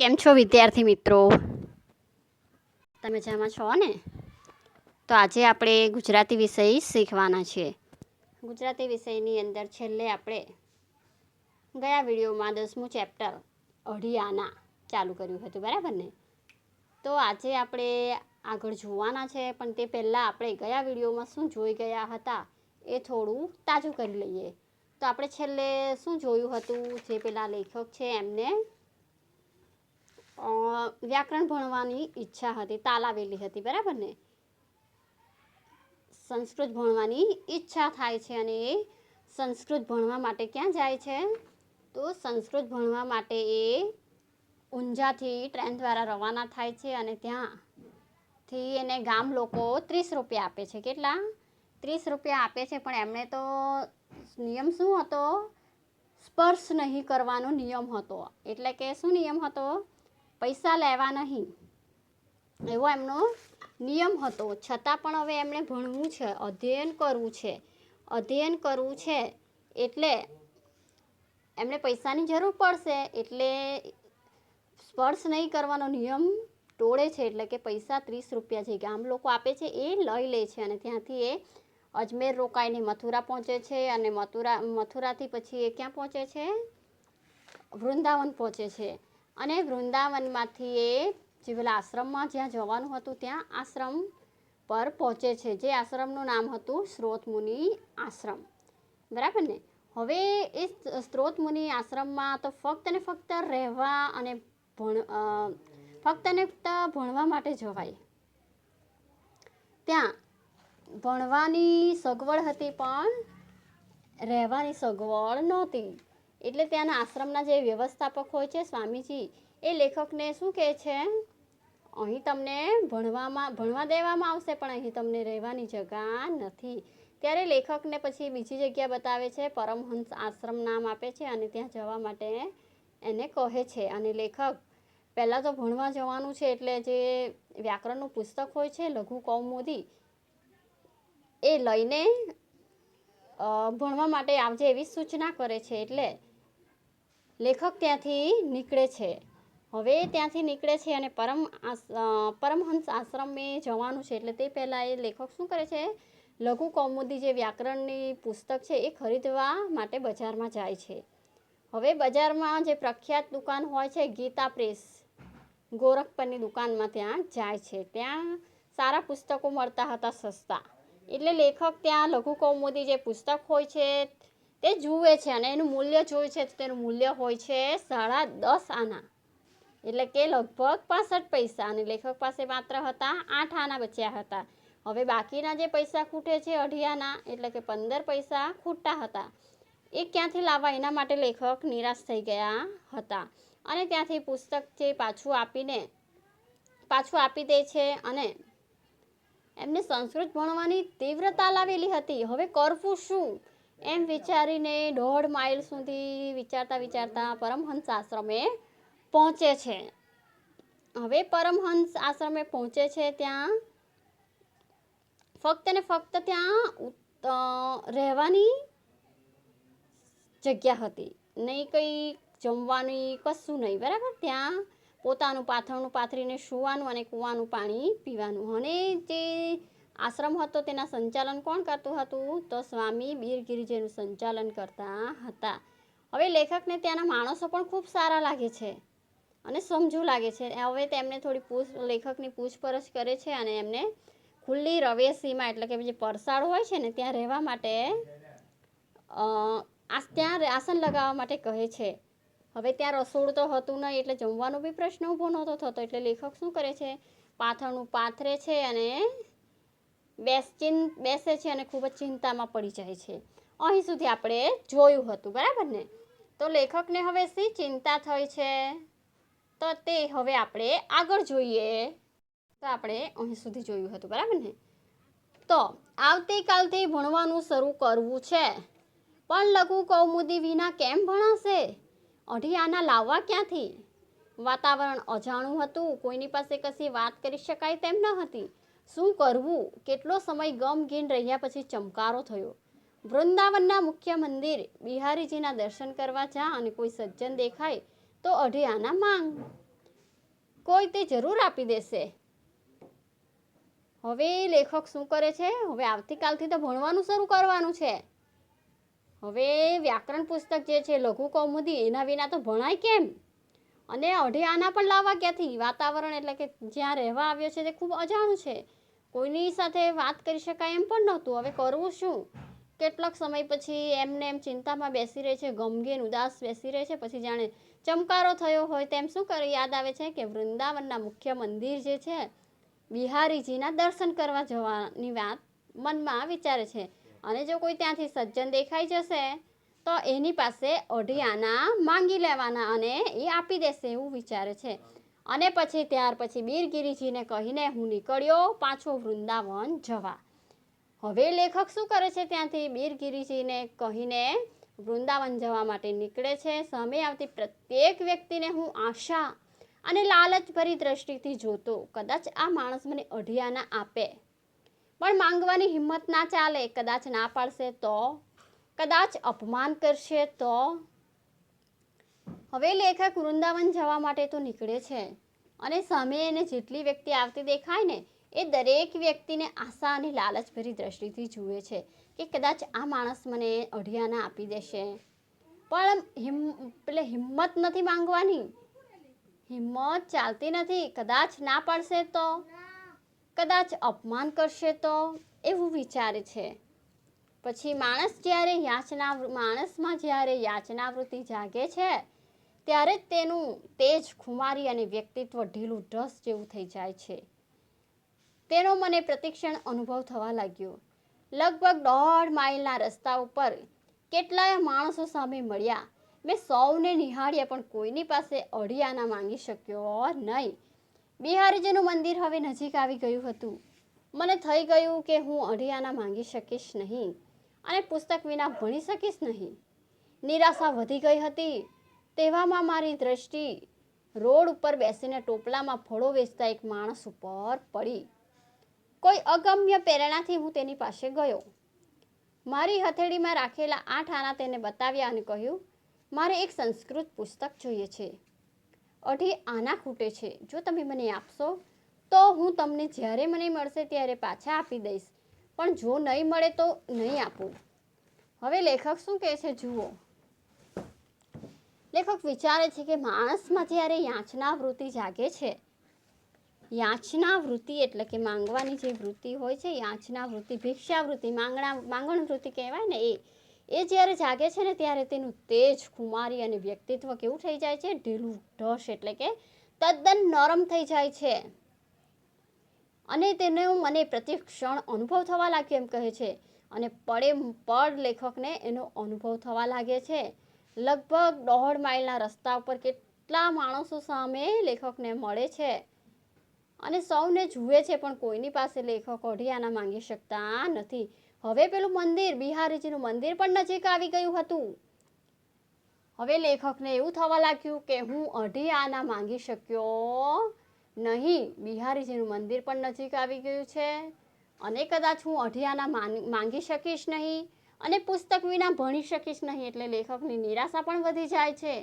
કેમ છો વિદ્યાર્થી મિત્રો? તમે મજામાં છો ને? તો આજે આપણે ગુજરાતી વિષય શીખવાના છીએ. ગુજરાતી વિષયની અંદર છેલ્લે આપણે ગયા વિડીયોમાં 10મું ચેપ્ટર અઢિયાના ચાલુ કર્યું હતું, બરાબર ને? તો આજે આપણે આગળ જોવાના છે, પણ તે પહેલાં આપણે ગયા વિડીયોમાં શું જોઈ ગયા હતા એ થોડું તાજું કરી લઈએ. તો આપણે છેલ્લે શું જોયું હતું? જે પેલા લેખક છે એમને વ્યાકરણ ભણવાની ઈચ્છા હતી, તાલાવેલી હતી, બરાબર ને? સંસ્કૃત ભણવાની ઈચ્છા થાય છે અને એ સંસ્કૃત ભણવા માટે ક્યાં જાય છે? તો સંસ્કૃત ભણવા માટે એ ઊંઝાથી ટ્રેન દ્વારા રવાના થાય છે અને ત્યાંથી એને ગામ લોકો 30 રૂપિયા આપે છે. કેટલા? 30 રૂપિયા આપે છે, પણ એમણે તો નિયમ શું હતો? સ્પર્શ નહીં કરવાનો નિયમ હતો. એટલે કે શું નિયમ હતો? પૈસા લેવા નહીં, એવો એમનો નિયમ હતો. છતાં પણ હવે એમણે ભણવું છે, અધ્યયન કરવું છે એટલે એમને પૈસાની જરૂર પડશે. એટલે સ્પર્શ નહીં કરવાનો નિયમ તોડે છે. એટલે કે પૈસા 30 રૂપિયા જે ગામ લોકો આપે છે એ લઈ લે છે અને ત્યાંથી એ અજમેર રોકાઈને મથુરા પહોંચે છે અને મથુરાથી પછી એ ક્યાં પહોંચે છે? વૃંદાવન પહોંચે છે. અને વૃંદાવનમાંથી એ જે પેલા આશ્રમમાં જ્યાં જવાનું હતું ત્યાં આશ્રમ પર પહોંચે છે, જે આશ્રમનું નામ હતું સ્ત્રોતમુનિ આશ્રમ, બરાબર ને? હવે એ સ્ત્રોતમુનિ આશ્રમમાં તો ફક્ત ને ફક્ત રહેવા અને ફક્ત ભણવા માટે જવાય. ત્યાં ભણવાની સગવડ હતી પણ રહેવાની સગવડ નહોતી. એટલે ત્યાંના આશ્રમના જે વ્યવસ્થાપક હોય છે, સ્વામીજી, એ લેખકને શું કહે છે? અહીં તમને ભણવા દેવામાં આવશે, પણ અહીં તમને રહેવાની જગ્યા નથી. ત્યારે લેખકને પછી બીજી જગ્યા બતાવે છે, પરમહંસ આશ્રમ નામ આપે છે અને ત્યાં જવા માટે એને કહે છે. અને લેખક પહેલાં તો ભણવા જવાનું છે એટલે જે વ્યાકરણનું પુસ્તક હોય છે લઘુ કૌમુદી, એ લઈને ભણવા માટે આવજે એવી સૂચના કરે છે. એટલે લેખક ત્યાંથી નીકળે છે. હવે ત્યાંથી નીકળે છે અને પરમહંસ આશ્રમે જવાનું છે. એટલે તે પહેલાં એ લેખક શું કરે છે? લઘુ કૌમુદી જે વ્યાકરણની પુસ્તક છે એ ખરીદવા માટે બજારમાં જાય છે. હવે બજારમાં જે પ્રખ્યાત દુકાન હોય છે, ગીતા પ્રેસ, ગોરખપરની દુકાનમાં ત્યાં જાય છે. ત્યાં સારા પુસ્તકો મળતા હતા સસ્તા. એટલે લેખક ત્યાં લઘુ કૌમુદી જે પુસ્તક હોય છે તે જુએ છે અને એનું મૂલ્ય જોયું છે તો તેનું મૂલ્ય હોય છે 10.5 આના, એટલે કે લગભગ 65 પૈસા. અને લેખક પાસે માત્ર હતા 8 આના બચ્યા હતા. હવે બાકીના જે પૈસા ખૂટે છે અઢિયાના, એટલે કે 15 પૈસા ખૂટતા હતા. એ ક્યાંથી લાવવા એના માટે લેખક નિરાશ થઈ ગયા હતા અને ત્યાંથી પુસ્તક જે પાછું આપી દે છે. અને એમને સંસ્કૃત ભણવાની તીવ્રતા લાવેલી હતી. હવે કરવું શું એમ વિચારીને 1.5 માઇલ સુધી વિચારતા પરમહંસ આશ્રમે પહોંચે છે. હવે પરમહંસ આશ્રમે પહોંચે છે, ત્યાં ફક્ત ને ફક્ત ત્યાં રહેવાની જગ્યા હતી, નહીં કંઈ જમવાની, કશું નહીં, બરાબર? ત્યાં પોતાનું પાથરણું પાથરીને સૂવાનું અને કૂવાનું પાણી પીવાનું. અને જે આશ્રમ હતો તેના સંચાલન કોણ કરતું હતું? તો સ્વામી બીરગિરિજીનું સંચાલન કરતા હતા. હવે લેખકને ત્યાંના માણસો પણ ખૂબ સારા લાગે છે અને સમજુ લાગે છે. હવે તેમને થોડી લેખકની પૂછપરછ કરે છે અને એમને ખુલ્લી રવેશીમાં, એટલે કે જે પરસાળ હોય છે ને ત્યાં રહેવા માટે ત્યાં આસન લગાવવા માટે કહે છે. હવે ત્યાં રસોડું તો હતું નહીં એટલે જમવાનો બી પ્રશ્ન ઊભો નહોતો થતો. એટલે લેખક શું કરે છે? પાથરણું પાથરે છે અને બેસે છે અને ખૂબ જ ચિંતામાં પડી જાય છે. અહીં સુધી આપણે જોયું હતું, બરાબર ને? તો લેખકને હવે શી ચિંતા થઈ છે તો તે હવે આપણે આગળ જોઈએ. તો આપણે અહીં સુધી જોયું હતું, બરાબર ને? તો આવતીકાલથી ભણવાનું શરૂ કરવું છે, પણ લઘુ કૌમુદી વિના કેમ ભણાશે? અઢિયાના લાવવા ક્યાંથી? વાતાવરણ અજાણું હતું, કોઈની પાસે કશી વાત કરી શકાય તેમ ન હતી. શું કરવું? કેટલો સમય ગમગીન રહ્યા પછી ચમકારો થયો. વૃંદાવનના મુખ્ય મંદિર બિહારીજીના દર્શન કરવા જા અને કોઈ સજ્જન દેખાય તો અઢિયાના માંગ. કોઈ તે જરૂર આપી દેશે. હવે લેખક શું કરે છે? હવે આવતીકાલથી તો ભણવાનું શરૂ કરવાનું છે. હવે વ્યાકરણ પુસ્તક જે છે લઘુ કૌમુદી, એના વિના તો ભણાય કેમ? અને અઢી આના પણ લાવવા ક્યાંથી? વાતાવરણ એટલે કે જ્યાં રહેવા આવ્યો છે તે ખૂબ અજાણું છે. કોઈની સાથે વાત કરી શકાય એમ પણ નહોતું. હવે કરવું શું? કેટલાક સમય પછી એમને એમ ચિંતામાં બેસી રહે છે, ગમગીન ઉદાસ બેસી રહે છે. પછી જાણે ચમકારો થયો હોય તેમ શું કરે, યાદ આવે છે કે વૃંદાવનના મુખ્ય મંદિર જે છે, બિહારીજીના દર્શન કરવા જવાની વાત મનમાં વિચારે છે. અને જો કોઈ ત્યાંથી સજ્જન દેખાઈ જશે તો એની પાસે અઢી આના માંગી લેવાના અને એ આપી દેશે એવું વિચારે છે. અને પછી ત્યાર પછી બીરગિરીજીને કહીને હું નીકળ્યો પાછો વૃંદાવન જવા. હવે લેખક શું કરે છે? ત્યાંથી બીરગિરીજીને કહીને વૃંદાવન જવા માટે નીકળે છે. સામે આવતી પ્રત્યેક વ્યક્તિને હું આશા અને લાલચભરી દ્રષ્ટિથી જોતો. કદાચ આ માણસ મને અઢી આના આપે, પણ માંગવાની હિંમત ના ચાલે. કદાચ ના પાડશે તો, કદાચ અપમાન કરશે તો. હવે લેખક વૃંદાવન જવા માટે તો નીકળે છે અને સામે એને જેટલી વ્યક્તિ આવતી દેખાય ને એ દરેક વ્યક્તિને આશા અને લાલચભરી દ્રષ્ટિથી જુએ છે કે કદાચ આ માણસ મને અઢી આના આપી દેશે. પણ હિંમત નથી માંગવાની, હિંમત ચાલતી નથી. કદાચ ના પાડશે તો, કદાચ અપમાન કરશે તો, એવું વિચારે છે. પછી માણસમાં જ્યારે યાચનાવૃત્તિ જાગે છે ત્યારે જ તેનું તેજ ખુમારી અને વ્યક્તિત્વ ઢીલું ઢસ જેવું થઈ જાય છે. તેનો મને પ્રતિક્ષણ અનુભવ થવા લાગ્યો. લગભગ 1.5 માઇલના રસ્તા ઉપર કેટલાય માણસો સામે મળ્યા. મેં સૌને નિહાળ્યા પણ કોઈની પાસે અઢી આના માંગી શક્યો નહીં. બિહારીજીનું મંદિર હવે નજીક આવી ગયું હતું. મને થઈ ગયું કે હું અઢી આના માંગી શકીશ નહીં અને પુસ્તક વિના ભણી શકીશ નહીં. નિરાશા વધી ગઈ હતી. તેવામાં મારી દ્રષ્ટિ રોડ ઉપર બેસીને ટોપલામાં ફળો વેચતા એક માણસ ઉપર પડી. કોઈ અગમ્ય પ્રેરણાથી હું તેની પાસે ગયો. મારી હથેળીમાં રાખેલા 8 આના તેને બતાવ્યા અને કહ્યું, મારે એક સંસ્કૃત પુસ્તક જોઈએ છે. અઢી આના ખૂટે છે. જો તમે મને આપશો તો હું તમને જ્યારે મને મળશે ત્યારે પાછા આપી દઈશ, પણ જો નહીં મળે તો નહીં આપું. હવે લેખક શું કહે છે જુઓ. લેખક વિચારે છે કે માણસમાં જ્યારે યાચના વૃત્તિ જાગે છે, યાચના વૃત્તિ એટલે કે માંગવાની જે વૃત્તિ હોય છે, યાચના વૃત્તિ, ભિક્ષા વૃત્તિ, માંગણ વૃત્તિ કહેવાય ને, એ જ્યારે જાગે છે ને ત્યારે તેનું તેજ ખુમારી અને વ્યક્તિત્વ કેવું થઈ જાય છે? ઢીલું ઢસ એટલે કે તદ્દન નરમ થઈ જાય છે. અને તેનો મને પ્રતિક્ષણ અનુભવ થવા લાગ્યો એમ કહે છે. અને પડ લેખકને એનો અનુભવ થવા લાગે છે. લગભગ 1.5 માઇલના રસ્તા ઉપર કેટલા માણસો સામે લેખકને મળે છે અને સૌને જુએ છે, પણ કોઈની પાસે લેખક અઢી આના માંગી શકતા નથી. હવે પેલું મંદિર, બિહારીજીનું મંદિર પણ નજીક આવી ગયું હતું. હવે લેખકને એવું થવા લાગ્યું કે હું અઢી આના માંગી શક્યો નહીં. બિહારીજીનું મંદિર પણ નજીક આવી ગયું છે અને કદાચ હું અઢી આના માંગી શકીશ નહીં અને પુસ્તક વિના ભણી શકીશ નહીં. એટલે લેખકની નિરાશા પણ વધી જાય છે.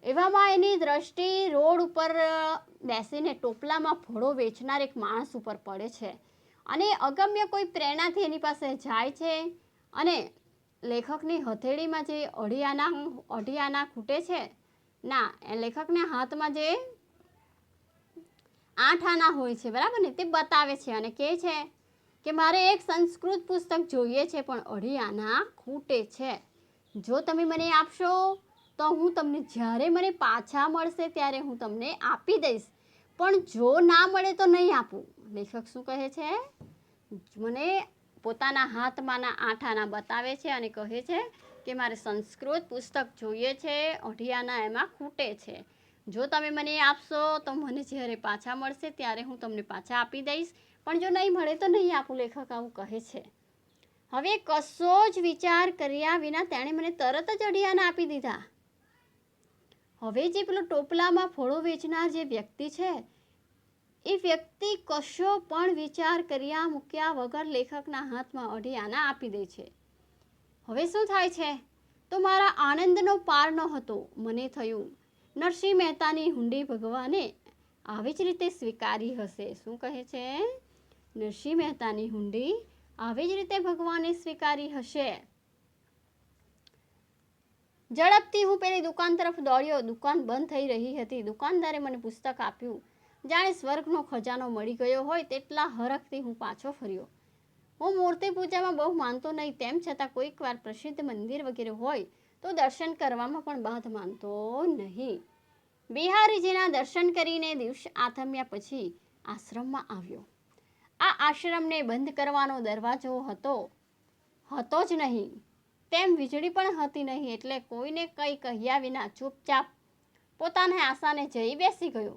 એવામાં એની દ્રષ્ટિ રોડ ઉપર બેસીને ટોપલામાં ફળો વેચનાર એક માણસ ઉપર પડે છે અને અગમ્ય કોઈ પ્રેરણાથી એની પાસે જાય છે અને લેખકની હથેળીમાં જે અઢી આના ખૂટે છે ના, લેખકના હાથમાં જે 8 આના હોય છે, બરાબર ને, તે બતાવે છે અને કહે છે કે મારે એક સંસ્કૃત પુસ્તક જોઈએ છે પણ અઢી આના ખૂટે છે. જો તમે મને આપશો તો હું તમને જ્યારે મને પાછા મળશે ત્યારે હું તમને આપી દઈશ, પણ જો ના મળે તો નહીં આપું. લેખક શું કહે છે? મને પોતાના હાથમાંના 8 આના બતાવે છે અને કહે છે કે મારે સંસ્કૃત પુસ્તક જોઈએ છે, અઢી આના એમાં ખૂટે છે. જો તમે મને આપશો તો મને જ્યારે પાછા મળશે ત્યારે હું તમને પાછા આપી દઈશ, પણ જો નહીં મળે તો નહીં આપું. લેખક આવું કહે છે. હવે કશો જ વિચાર કર્યા વિના તેણે મને તરત જ અઢી આના આપી દીધા. હવે જે પેલો ટોપલામાં ફળો વેચનાર જે વ્યક્તિ છે, એ વ્યક્તિ કશો પણ વિચાર કર્યા મૂક્યા વગર લેખકના હાથમાં અઢી આના આપી દે છે. હવે શું થાય છે? તો મારા આનંદનો પાર ન હતો. મને થયું નરસિંહ મહેતાની હુંડી ભગવાને આવી જ રીતે સ્વીકારી હશે. શું કહે છે? નરસિંહ મહેતાની હુંડી આવી જ રીતે ભગવાને સ્વીકારી હશે. ઝડપથી હું પેલી દુકાન તરફ દોડ્યો. દુકાન બંધ થઈ રહી હતી. દુકાનદારે મને પુસ્તક આપ્યું. જાણે સ્વર્ગનો ખજાનો મળી ગયો હોય તેટલા હરખથી હું પાછો ફર્યો. હું મૂર્તિ પૂજામાં બહુ માનતો નહીં, તેમ છતાં કોઈક વાર પ્રસિદ્ધ મંદિર વગેરે હોય તો દર્શન કરવામાં પણ બાધ માનતો નહીં. બિહારીજીના દર્શન કરીને દિવસ આથમ્યા પછી આશ્રમમાં આવ્યો. આ આશ્રમને બંધ કરવાનો દરવાજો હતો જ નહીં, તેમ વીજળી પણ હતી નહીં, એટલે કોઈને કંઈ કહ્યા વિના ચૂપચાપ પોતાના આસાને જઈ બેસી ગયો.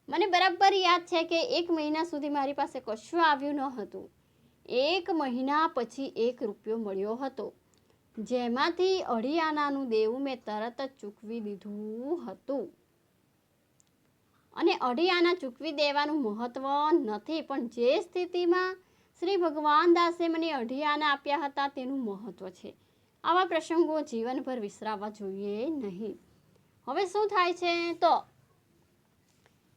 મને બરાબર યાદ છે કે 1 મહિના સુધી મારી પાસે કશું આવ્યું ન હતું. 1 મહિના પછી 1 રૂપિયો મળ્યો હતો, જેમાંથી 2.5 આનાનું દેવું મેં તરત જ ચૂકવી દીધું હતું. અને 2.5 આના ચૂકવી દેવાનું મહત્વ નથી, પણ જે સ્થિતિમાં શ્રી ભગવાન દાસે મને 2.5 આના આપ્યા હતા તેનું મહત્વ છે. આવા પ્રસંગો જીવનભર વિસરાવા જોઈએ નહીં. હવે શું થાય છે તો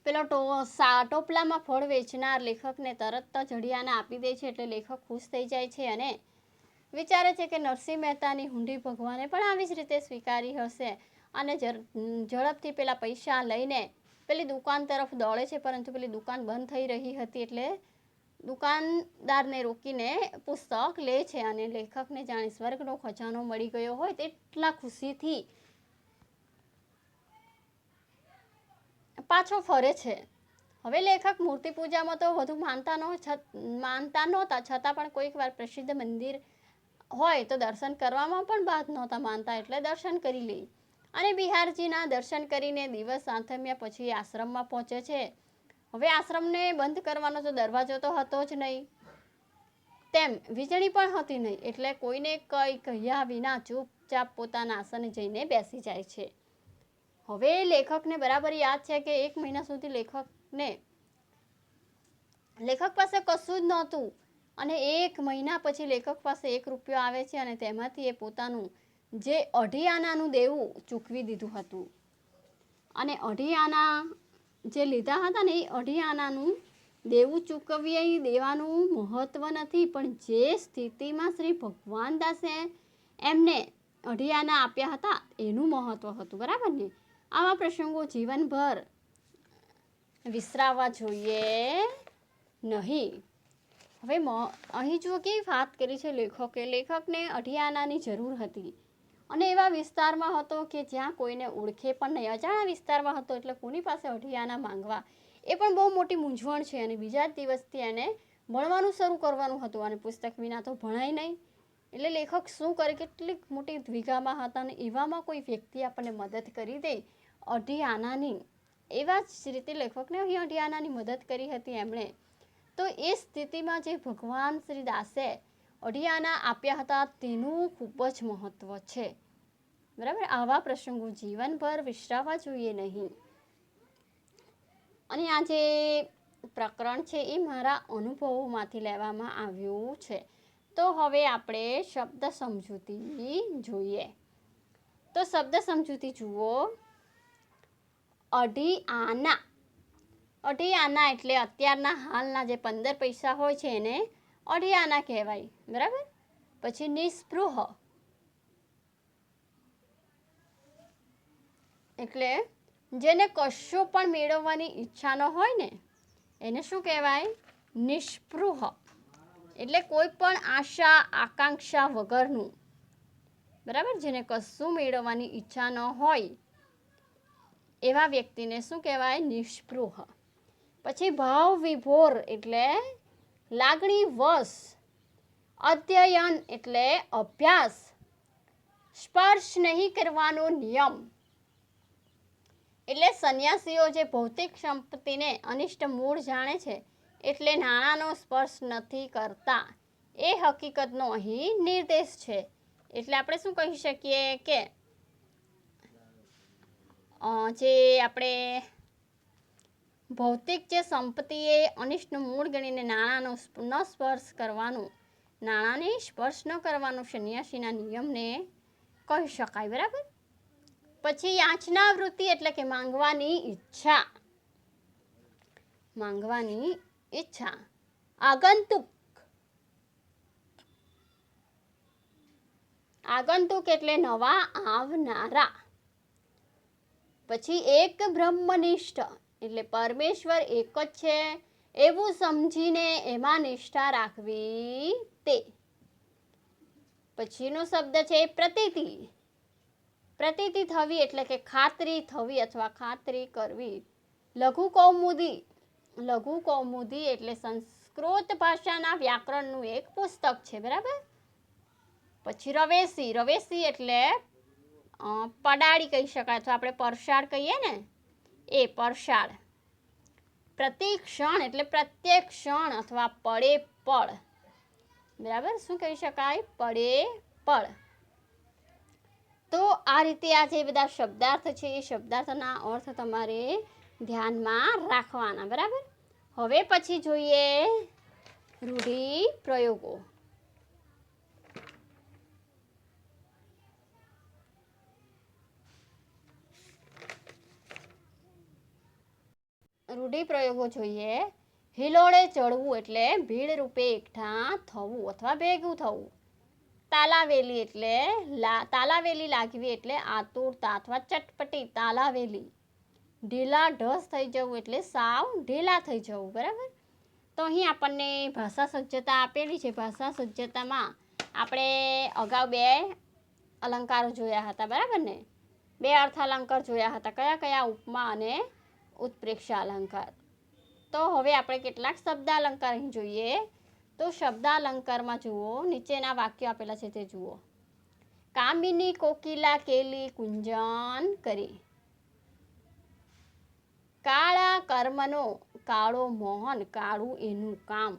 પેલો ટોપલામાં ફળ વેચનાર લેખકને તરત જ 2.5 આના આપી દે છે, એટલે લેખક ખુશ થઈ જાય છે અને વિચારે છે કે નરસિંહ મહેતાની હુંડી ભગવાને પણ આવી જ રીતે સ્વીકારી હશે, અને ઝડપથી પેલા પૈસા લઈને પેલી દુકાન તરફ દોડે છે. પરંતુ પેલી દુકાન બંધ થઈ રહી હતી, એટલે દુકાનદારને રોકીને પુસ્તક લે છે અને લેખકને જાણે સ્વર્ગનો ખજાનો મળી ગયો હોય તેટલા ખુશીથી પાછો ફરે છે. હવે લેખક મૂર્તિ પૂજામાં તો વધુ માનતા નહોતા, છતાં પણ કોઈક વાર પ્રસિદ્ધ મંદિર હોય તો દર્શન કરવામાં પણ બાદ નહોતા માનતા, એટલે દર્શન કરી લે. અને બિહારજીના દર્શન કરીને દિવસ આથમ્યા પછી આશ્રમમાં પહોંચે છે. હવે આશ્રમને બંધ કરવાનો તો દરવાજો તો હતો જ નહીં, તેમ વીજળી પણ હતી નહીં, એટલે કોઈને કંઈ કહ્યા વિના ચૂપચાપ પોતાના આસને જઈને બેસી જાય છે. હવે લેખકને બરાબર યાદ છે કે 1 મહિના સુધી લેખક પાસે કશું જ નહોતું, અને 1 મહિના પછી લેખક પાસે 1 રૂપિયો આવે છે, અને તેમાંથી એ પોતાનું જે 2.5 આનાનું દેવું ચૂકવી દીધું હતું. અને 2.5 આના જે લીધા હતા ને, એ 2.5 આનાનું દેવું ચૂકવી દેવાનું મહત્વ નથી, પણ જે સ્થિતિમાં શ્રી ભગવાન દાસે એમને 2.5 આના આપ્યા હતા એનું મહત્વ હતું. બરાબર ને? આવા પ્રસંગો જીવનભર વિસરાવા જોઈએ નહીં. હવે અહીં જુઓ કેવી વાત કરી છે લેખકે. લેખકને 2.5 આનાની જરૂર હતી, અને એવા વિસ્તારમાં હતો કે જ્યાં કોઈને ઓળખે પણ નહીં, અજાણ્યા વિસ્તારમાં હતો, એટલે કોની પાસે 2.5 આના માંગવા એ પણ બહુ મોટી મૂંઝવણ છે. અને બીજા જ દિવસથી એને ભણવાનું શરૂ કરવાનું હતું, અને પુસ્તક વિના તો ભણાય નહીં. એટલે લેખક શું કરે, કેટલીક મોટી દ્વિધામાં હતા, અને એવામાં કોઈ વ્યક્તિ આપણને મદદ કરી દે 2.5 આનાની, એવા જ રીતે લેખકને અહીં 2.5 આનાની મદદ કરી હતી એમણે. તો એ સ્થિતિમાં જે ભગવાન શ્રી દાસે 2.5 આના આપ્યા હતા તેનું ખૂબ જ મહત્વ છે. બરાબર? આવા પ્રસંગો જીવનભર વિસરાવા જોઈએ નહીં. અને આ જે પ્રકરણ છે એ મારા અનુભવોમાંથી લેવામાં આવ્યું છે. તો હવે આપણે શબ્દ સમજૂતી જોઈએ. તો શબ્દ સમજૂતી જુઓ. 2.5 આના. 2.5 આના એટલે અત્યારના હાલના જે 15 પૈસા હોય છે એને 2.5 આના કહેવાય. બરાબર? પછી નિસ્પૃહ એટલે જેને કશું પણ મેળવવાની ઈચ્છા ન હોય ને એને શું કહેવાય? નિસ્પૃહ. એટલે કોઈ પણ આશા આકાંક્ષા વગરનું. બરાબર? જેને કશું મેળવવાની ઈચ્છા ન હોય એવા વ્યક્તિને શું કહેવાય? નિસ્પૃહ. પછી ભાવ વિભોર એટલે લાગણી વશ. અધ્યયન એટલે અભ્યાસ. સ્પર્શ નહીં કરવાનો નિયમ એટલે સંન્યાસીઓ જે ભૌતિક સંપત્તિને અનિષ્ટ મૂળ જાણે છે, એટલે નાણાંનો સ્પર્શ નથી કરતા, એ હકીકતનો અહીં નિર્દેશ છે. એટલે આપણે શું કહી શકીએ કે જે આપણે ભૌતિક જે સંપત્તિ એ અનિષ્ટનું મૂળ ગણીને નાણાંનો ન સ્પર્શ કરવાનું, નાણાંને સ્પર્શ ન કરવાનું સંન્યાસીના નિયમને કહી શકાય. બરાબર? પછી યાચના વૃત્તિ એટલે કે માંગવાની ઈચ્છા. માંગવાની ઈચ્છા. આગંતુક, આગંતુક એટલે નવા આવનારા. પછી એક બ્રહ્મનિષ્ઠ એટલે પરમેશ્વર એક જ છે એવું સમજીને એમાં નિષ્ઠા રાખવી તે. પછીનો શબ્દ છે પ્રતીતિ. પ્રતીતિ થવી એટલે કે ખાતરી થવી અથવા ખાતરી કરવી. લઘુ કૌમુદી, લઘુ કૌમુદી એટલે સંસ્કૃત ભાષાના વ્યાકરણનું એક પુસ્તક છે, બરાબર. પછી રવેશી, રવેશી એટલે પડાળી કહી શકાય અથવા આપણે પરસાળ કહીએ ને એ પરસાળ. પ્રતિક્ષણ એટલે પ્રત્યેક ક્ષણ અથવા પળે પળ, બરાબર. શું કહી શકાય? પળે પળ. તો આ રીતે આ જે બધા શબ્દાર્થ છે એ શબ્દાર્થના અર્થ તમારે ધ્યાનમાં રાખવાના, બરાબર. હવે પછી જોઈએ રૂઢિપ્રયોગો. રૂઢિપ્રયોગો જોઈએ. હિલોળે ચડવું એટલે ભીડ રૂપે એકઠા થવું અથવા ભેગું થવું. તાલાવેલી એટલે તાલાવેલી લાગવી એટલે આતુરતા અથવા ચટપટી તાલાવેલી. ઢીલા ઢસ થઈ જવું એટલે સાવ ઢીલા થઈ જવું, બરાબર. તો અહીં આપણને ભાષા સજ્જતા આપેલી છે. ભાષા સજ્જતામાં આપણે અગાઉ 2 અલંકારો જોયા હતા, બરાબર ને. 2 અર્થાલંકાર જોયા હતા. કયા કયા? ઉપમા અને ઉત્પ્રેક્ષા અલંકાર. તો હવે આપણે કેટલાક શબ્દાલંકાર અહીં જોઈએ. તો શબ્દાલંકારમાં જુઓ, નીચેના વાક્યો આપેલા છે તે જુઓ. કામિની કોકિલા કેલી કુંજન કરી. કાળા કર્મનો કાળો મોહન, કાળું એનું કામ.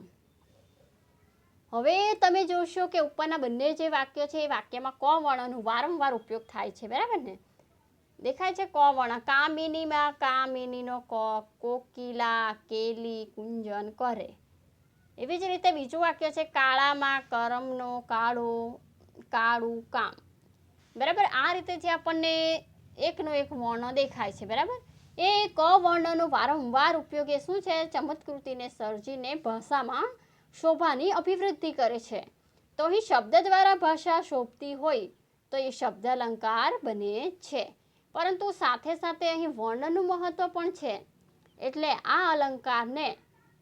હવે તમે જોશો કે ઉપરના બંને જે વાક્યો છે એ વાક્યમાં ક વર્ણનો વારંવાર ઉપયોગ થાય છે, બરાબર ને. દેખાય છે ક વર્ણ. કામિનીમાં કામિનીનો ક, કોકિલા કેલી કુંજન કરે. એવી જ રીતે બીજું વાક્ય છે કાળામાં કર્મનો કાળો, કાળું કામ, બરાબર. આ રીતે જે આપણને એકનો એક વર્ણ દેખાય છે, બરાબર. એ ક વર્ણનો વારંવાર ઉપયોગ એ શું છે? ચમત્કૃતિને સર્જીને ભાષામાં શોભાની અભિવૃદ્ધિ કરે છે. તો અહીં શબ્દ દ્વારા ભાષા શોભતી હોય તો એ શબ્દ અલંકાર બને છે. પરંતુ સાથે સાથે અહીં વર્ણનું મહત્વ પણ છે. એટલે આ અલંકારને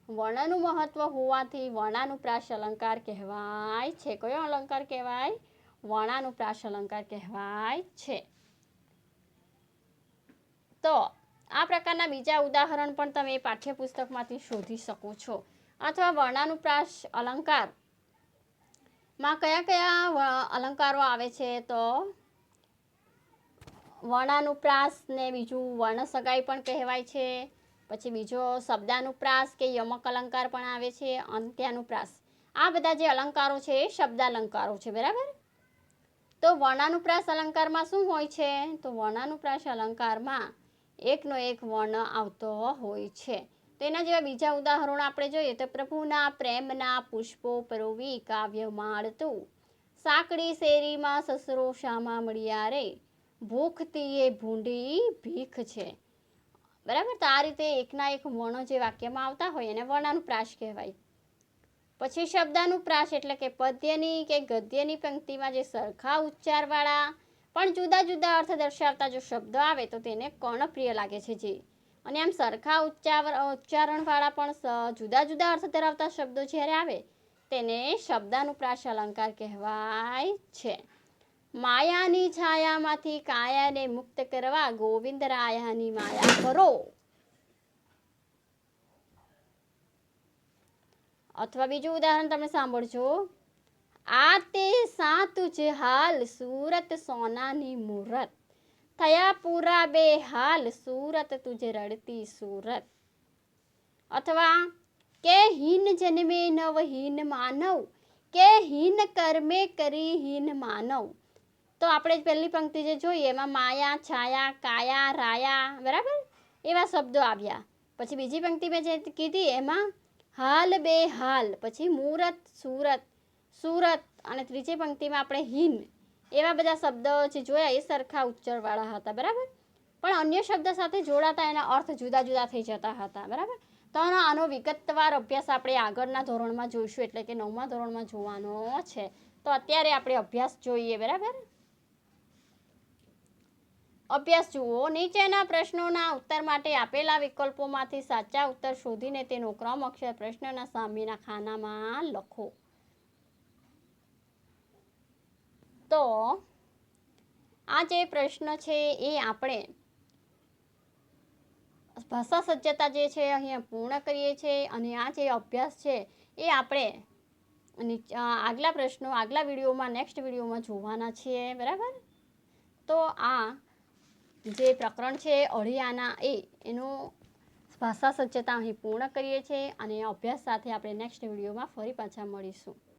વર્ણનું મહત્વ હોવાથી વર્ણાનુપ્રાસ અલંકાર કહેવાય છે. કયો અલંકાર કહેવાય? વર્ણાનુપ્રાસ અલંકાર કહેવાય છે. તો આ પ્રકારના બીજા ઉદાહરણ પણ તમે પાઠ્યપુસ્તકમાંથી શોધી શકો છો. અથવા વર્ણાનુપ્રાસ અલંકારમાં કયા કયા અલંકારો આવે છે? તો વર્ણાનુપ્રાસને બીજું વર્ણસગાઈ પણ કહેવાય છે. પછી બીજો શબ્દાનુપ્રાસ કે યમક અલંકાર પણ આવે છે. અંત્યાનુપ્રાસ. આ બધા જે અલંકારો છે એ શબ્દાલંકારો છે, બરાબર. તો વર્ણાનુપ્રાસ અલંકારમાં શું હોય છે? તો વર્ણાનુપ્રાસ અલંકારમાં એકનો એક વર્ણ આવતો હોય છે. તો એના જેવા બીજા ઉદાહરણો આપણે જોઈએ તો પ્રભુના પ્રેમના પુષ્પો પરોવી કાવ્ય માળતું. સાંકડી શેરીમાં સસરો શામા મળ્યા રે. ભૂખતી એ ભૂંડી ભીખ છે, બરાબર. તો આ રીતે એકના એક વર્ણો જે વાક્યમાં આવતા હોય એને વર્ણાનુપ્રાસ કહેવાય. પછી શબ્દાનુપ્રાસ એટલે કે પદ્યની કે ગદ્યની પંક્તિમાં જે સરખા ઉચ્ચારવાળા પણ જુદા જુદા અર્થ દર્શાવતા જો શબ્દો આવે તો તેને કર્ણપ્રિય લાગે છે જે. અને આમ સરખા ઉચ્ચારણવાળા પણ જુદા જુદા અર્થ ધરાવતા શબ્દો જ્યારે આવે તેને શબ્દાનુપ્રાસ અલંકાર કહેવાય છે. માયાની છાયામાંથી કાયાને મુક્ત કરવા ગોવિંદ રાયાની માયા કરો. અથવા બીજું ઉદાહરણ તમે સાંભળજો. આ તે સાતું જ હાલ સુરત સોનાની મૂરત. થયા પૂરા બે હાલ સુરત તુજે રડતી સુરત. અથવા કે હીન જન્મે નવ હીન માનવ, કે હીન કર્મે કરી હીન માનવ. તો આપણે પહેલી પંક્તિ જે જોઈએ એમાં માયા, છાયા, કાયા, રાયા, બરાબર એવા શબ્દો આવ્યા. પછી બીજી પંક્તિ મેં જે કીધી એમાં હાલ બે હાલ, પછી મૂરત, સુરત, સુરત, અને ત્રીજી પંક્તિમાં આપણે હીન, એવા બધા શબ્દો જે જોયા એ સરખા ઉચ્ચારવાળા હતા, બરાબર. પણ અન્ય શબ્દ સાથે જોડાતા એના અર્થ જુદા જુદા થઈ જતા હતા. બરાબર, તો આનો વિગતવાર અભ્યાસ આપણે આગળના ધોરણમાં જોઈશું, એટલે કે 9મા ધોરણમાં જોવાનો છે. તો અત્યારે આપણે અભ્યાસ જોઈએ. બરાબર, અભ્યાસ જુઓ. નીચેના પ્રશ્નોના ઉત્તર માટે આપેલા વિકલ્પોમાંથી સાચા ઉત્તર શોધીને તેનો ક્રમ અક્ષર પ્રશ્નના સામેના ખાનામાં લખો. તો આ જે પ્રશ્ન છે એ આપણે ભાષા સજ્જતા જે છે અહીંયા પૂર્ણ કરીએ છીએ, અને આ જે અભ્યાસ છે એ આપણે આગલા પ્રશ્નો આગલા વિડીયોમાં નેક્સ્ટ વિડીયોમાં જોવાના છીએ. બરાબર, તો આ જે પ્રકરણ છે અળિયાના એનું ભાષા સજ્જતા અહીં પૂર્ણ કરીએ છીએ, અને અભ્યાસ સાથે આપણે નેક્સ્ટ વિડીયોમાં ફરી પાછા મળીશું.